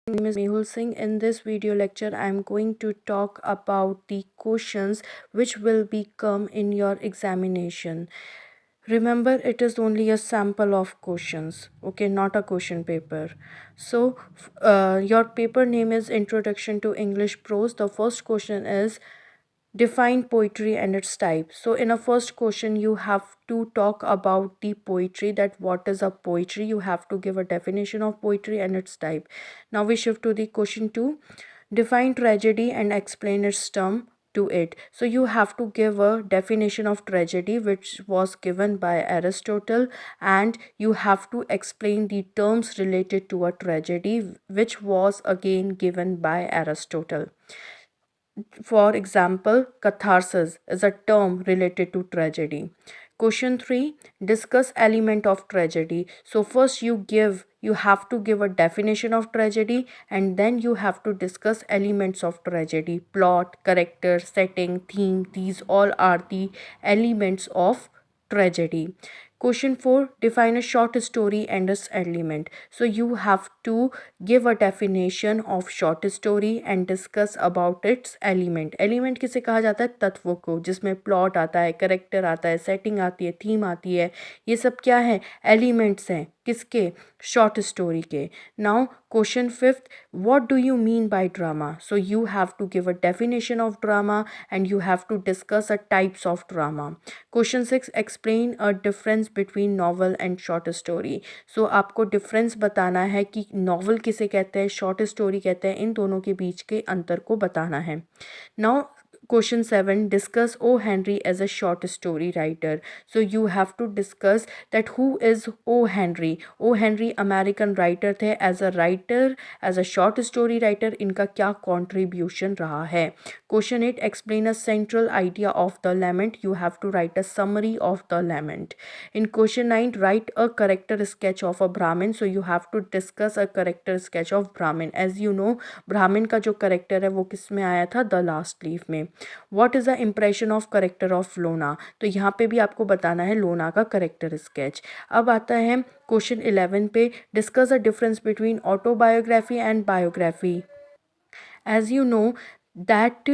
name is Mehul Singh. In this video lecture, I am going to talk about the questions which will become in your examination. Remember, it is only a sample of questions, okay, not a question paper. So, your paper name is Introduction to English Prose. The first question is define poetry and its type. So in a first question you have to talk about the poetry, that what is a poetry. You have to give a definition of poetry and its type. Now we shift to the question 2. Define tragedy and explain its term to it. So you have to give a definition of tragedy which was given by Aristotle, and you have to explain the terms related to a tragedy which was again given by Aristotle. For example, catharsis is a term related to tragedy. Question 3, discuss element of tragedy. So first you have to give a definition of tragedy, and then you have to discuss elements of tragedy. Plot, character, setting, theme, these all are the elements of tragedy. Question 4, define a short story and its element. So you have to give a definition of short story and discuss about its element. Element किसे कहा जाता है? तत्व को, जिसमें plot आता है, character आता है, सेटिंग आती है, थीम आती है. ये सब क्या है? एलिमेंट्स हैं. किसके? शॉर्ट स्टोरी के. Now question 5th, what do you mean by drama? So you have to give a definition of drama and you have to discuss a types of drama. Question 6, explain a difference between novel and short story. So आपको difference बताना है कि novel किसे कहते हैं, short story कहते हैं, इन दोनों के बीच के अंतर को बताना है. Now Question 7, discuss O. Henry as a short story writer. So you have to discuss that who is O. Henry. O. Henry American writer थे. As a writer, as a short story writer, इनका क्या contribution रहा है. Question 8, explain a central idea of the lament. You have to write a summary of the lament. In question 9, write a character sketch of a Brahmin. So you have to discuss a character sketch of Brahmin. As you know, Brahmin का जो character है वो किस में आया था? The Last Leaf में. What is the impression of character of Lona? तो यहाँ पे भी आपको बताना है लोना का character sketch. अब आता है क्वेश्चन 11 पे, discuss the difference between autobiography and biography. As you know that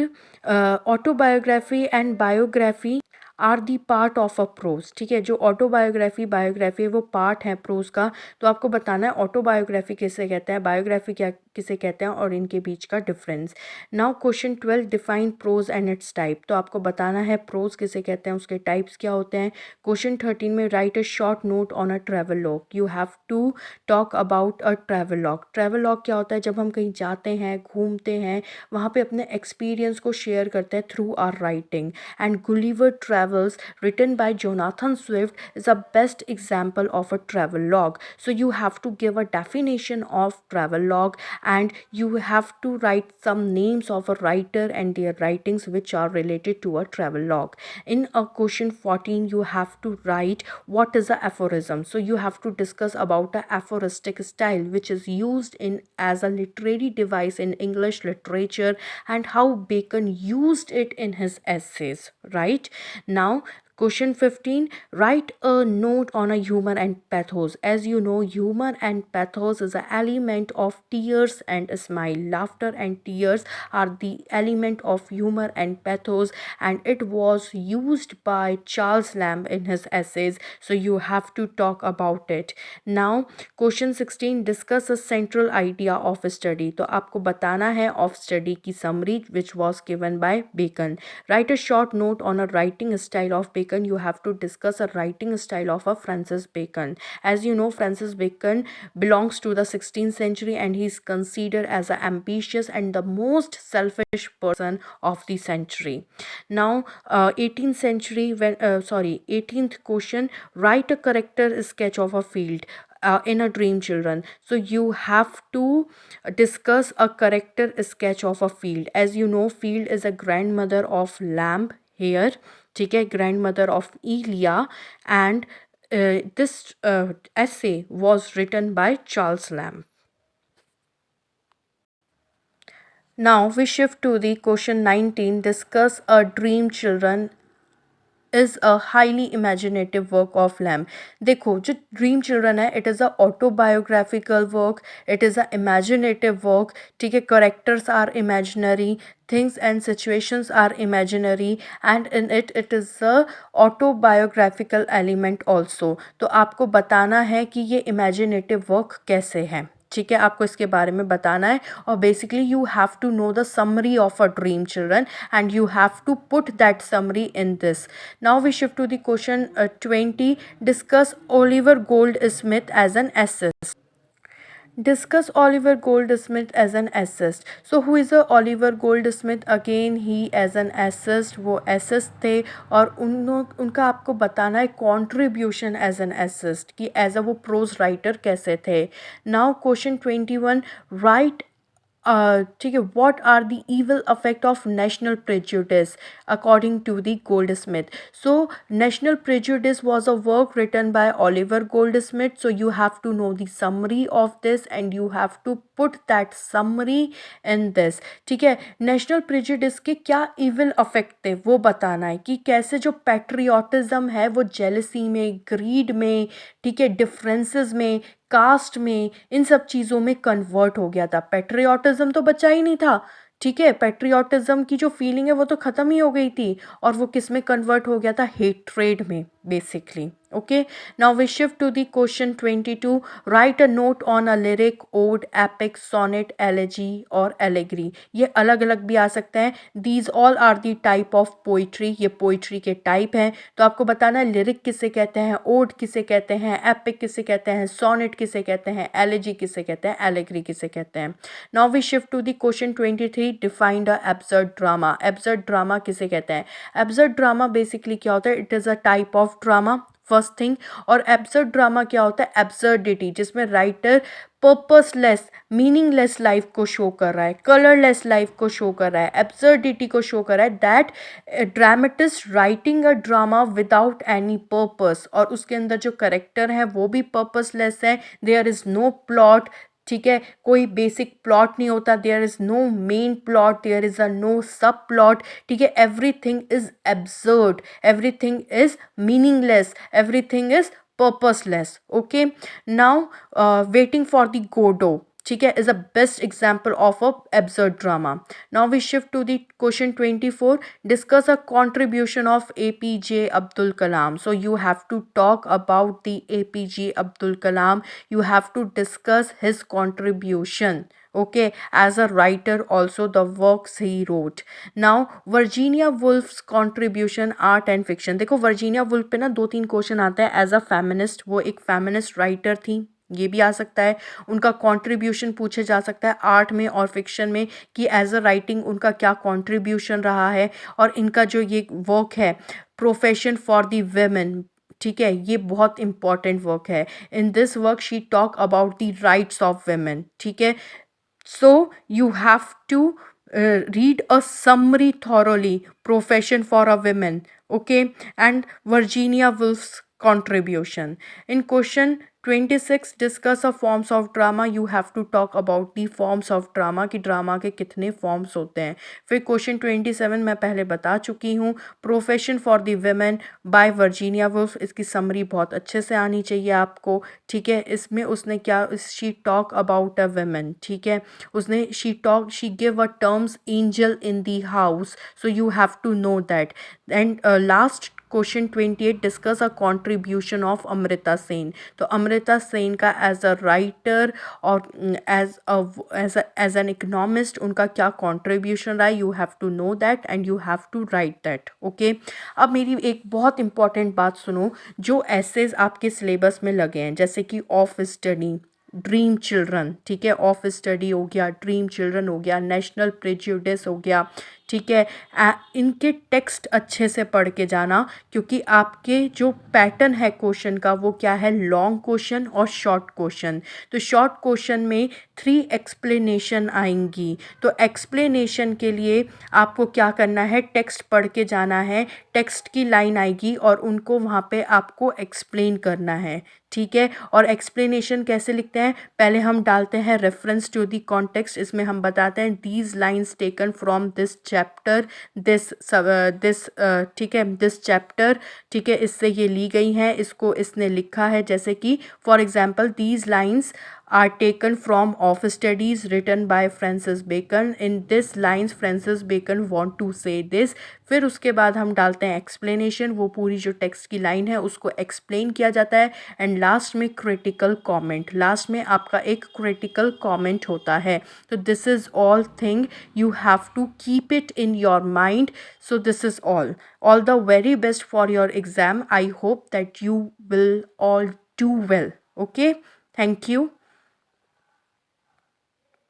autobiography and biography are the part of a prose. ठीक है, जो ऑटोबायोग्राफी बायोग्राफी वो पार्ट है प्रोज का. तो आपको बताना है ऑटोबायोग्राफी किसे कहते हैं, बायोग्राफी क्या किसे कहते हैं, और इनके बीच का difference. Now question 12, define prose and its type. तो आपको बताना है प्रोज किसे कहते हैं, उसके टाइप्स क्या होते हैं. क्वेश्चन 13 में, write a short note on a travel log. You have to talk about a travel log. Travel log क्या होता है? जब हम कहीं जाते हैं, घूमते हैं, वहाँ पे अपने एक्सपीरियंस को शेयर करते हैं through our writing. And Gulliver Travels, written by Jonathan Swift, is a best example of a travel log. So you have to give a definition of travel log, and you have to write some names of a writer and their writings which are related to a travel log. In a question 14, you have to write what is a aphorism. So you have to discuss about a aphoristic style which is used in as a literary device in English literature, and how Bacon used it in his essays, right? Now question 15, write a note on a humor and pathos. As you know, humor and pathos is an element of tears and a smile. Laughter and tears are the element of humor and pathos, and it was used by Charles Lamb in his essays. So you have to talk about it. Now question 16, discuss a central idea of study. तो आपको बताना है of study की summary which was given by Bacon. Write a short note on a writing style of Bacon. You have to discuss a writing style of a Francis Bacon. As you know, Francis Bacon belongs to the 16th century, and he is considered as an ambitious and the most selfish person of the century. Now 18th century, 18th question, write a character sketch of a field. In a dream children. So you have to discuss a character sketch of a field. As you know, field is a grandmother of lamb here, ठीक है, grandmother of Elia, and this essay was written by Charles Lamb. Now we shift to the question 19, discuss a dream children is a highly imaginative work of Lamb. देखो जो dream children है, it is a autobiographical work, it is a imaginative work, ठीक है। Characters are imaginary, things and situations are imaginary, and in it is a autobiographical element also। तो आपको बताना है कि ये imaginative work कैसे है, ठीक है। आपको इसके बारे में बताना है, और basically you have to know the summary of a dream children and you have to put that summary in this. Now we shift to the question 20। Discuss Oliver Goldsmith as an essayist. Discuss Oliver Goldsmith as an assist. So who is a Oliver Goldsmith? Again he as an assist, वो assist थे, और उनका आपको बताना है contribution as an assist, कि as a वो prose writer कैसे थे। Now question 21, write ठीक है, what are the evil effect of national prejudice according to the Goldsmith? So national prejudice was a work written by Oliver Goldsmith, so you have to know the summary of this and you have to put that summary in this, ठीक है। national prejudice के क्या evil effect थे वो बताना है, कि कैसे जो patriotism है वो jealousy में, greed में, ठीक है, differences में, कास्ट में, इन सब चीज़ों में कन्वर्ट हो गया था। पेट्रियाटिज्म तो बचा ही नहीं था, ठीक है। पेट्रियाटिज्म की जो फीलिंग है वो तो ख़त्म ही हो गई थी, और वो किस में कन्वर्ट हो गया था? हेट्रेड में basically. Okay, now we shift to the question 22। Write a note on a lyric, ode, epic, sonnet, elegy और एलेग्री। ये अलग अलग भी आ सकते हैं। These all are the type of poetry, ये पोइट्री के टाइप हैं। तो आपको बताना है लिरिक किसे कहते हैं, ओड किसे कहते हैं, एपिक किसे कहते हैं, सोनेट किसे कहते हैं, एलेजी किसे कहते हैं, एलेग्री किसे कहते हैं। Now we shift to the question 23। Defined a absurd drama. Absurd drama किसे कहते हैं? एब्सर्ड ड्रामा बेसिकली क्या होता है? It is a type of drama, first thing. और एब्सर्ड ड्रामा क्या होता है? एब्सर्डिटी, जिसमें राइटर पर्पसलेस, मीनिंगलेस लाइफ को शो कर रहा है, कलरलेस लाइफ को शो कर रहा है, एब्सर्डिटी को शो कर रहा है। That dramatist writing a drama without any purpose, और उसके अंदर जो करेक्टर है वो भी पर्पसलेस है। देयर इज़ नो प्लॉट, ठीक है, कोई बेसिक प्लॉट नहीं होता। There is no main plot, there is a no sub plot, ठीक है। Everything is absurd, everything is meaningless, everything is purposeless. Okay, now waiting for the Godot, ठीक है, is a best example of a absurd drama. Now we shift to the question 24। Discuss a contribution of APJ Abdul Kalam. So you have to talk about the APJ Abdul Kalam, you have to discuss his contribution, okay, as a writer, also the works he wrote। now Virginia Woolf's contribution art and fiction। देखो Virginia Woolf पे ना 2-3 question आता है। As a feminist, वो एक feminist writer थी, ये भी आ सकता है। उनका कंट्रीब्यूशन पूछे जा सकता है आर्ट में और फिक्शन में, कि एज अ राइटिंग उनका क्या कंट्रीब्यूशन रहा है। और इनका जो ये वर्क है प्रोफेशन फॉर द वेमेन, ठीक है, ये बहुत इंपॉर्टेंट वर्क है। In this work she talk about the rights of women, ठीक है। So you have to read a summary thoroughly, profession for a women, okay, and Virginia Woolf's contribution। in question 26, discuss a forms of drama। you have to talk about the forms of drama, कि drama के कितने forms होते हैं। फिर question 27 मैं पहले बता चुकी हूँ, profession for the women by Virginia Woolf. इसकी समरी बहुत अच्छे से आनी चाहिए आपको, ठीक है। इसमें उसने क्या, she talk about a women, ठीक है, उसने she give a terms angel in the house, so you have to know that. And last question 28, discuss a contribution of Amartya Sen. तो अमृता सेन का एज अ राइटर और एज एन इकोनॉमिस्ट उनका क्या contribution रहा है, you have to know that and you have to write that, okay. अब मेरी एक बहुत इंपॉर्टेंट बात सुनो, जो एसेज आपके सिलेबस में लगे हैं, जैसे कि ऑफ स्टडी, ड्रीम चिल्ड्रन, ठीक है, ऑफ स्टडी हो गया, ड्रीम चिल्ड्रन हो गया, नेशनल प्रेजुडिस हो गया, ठीक है। इनके टेक्स्ट अच्छे से पढ़ के जाना, क्योंकि आपके जो पैटर्न है क्वेश्चन का वो क्या है, लॉन्ग क्वेश्चन और शॉर्ट क्वेश्चन। तो शॉर्ट क्वेश्चन में 3 एक्सप्लेनेशन आएंगी। तो एक्सप्लेनेशन के लिए आपको क्या करना है, टेक्स्ट पढ़ के जाना है, टेक्स्ट की लाइन आएगी और उनको वहाँ पे आपको एक्सप्लेन करना है, ठीक है। और एक्सप्लेनेशन कैसे लिखते हैं, पहले हम डालते हैं रेफरेंस टू द कॉन्टेक्स्ट। इसमें हम बताते हैं these lines taken from this chapter chapter this ठीक है, दिस चैप्टर, ठीक है, इससे ये ली गई हैं, इसको इसने लिखा है। जैसे कि for example these lines are taken from of studies written by Francis Bacon. In this lines Francis Bacon want to say this. फिर उसके बाद हम डालते हैं एक्सप्लेनेशन, वो पूरी जो टेक्स्ट की लाइन है उसको एक्सप्लेन किया जाता है। एंड लास्ट में क्रिटिकल कमेंट, लास्ट में आपका एक क्रिटिकल कमेंट होता है। तो this is all thing, you have to keep it in your mind. So this is all the very best for your exam. I hope that you will all do well. Okay, thank you.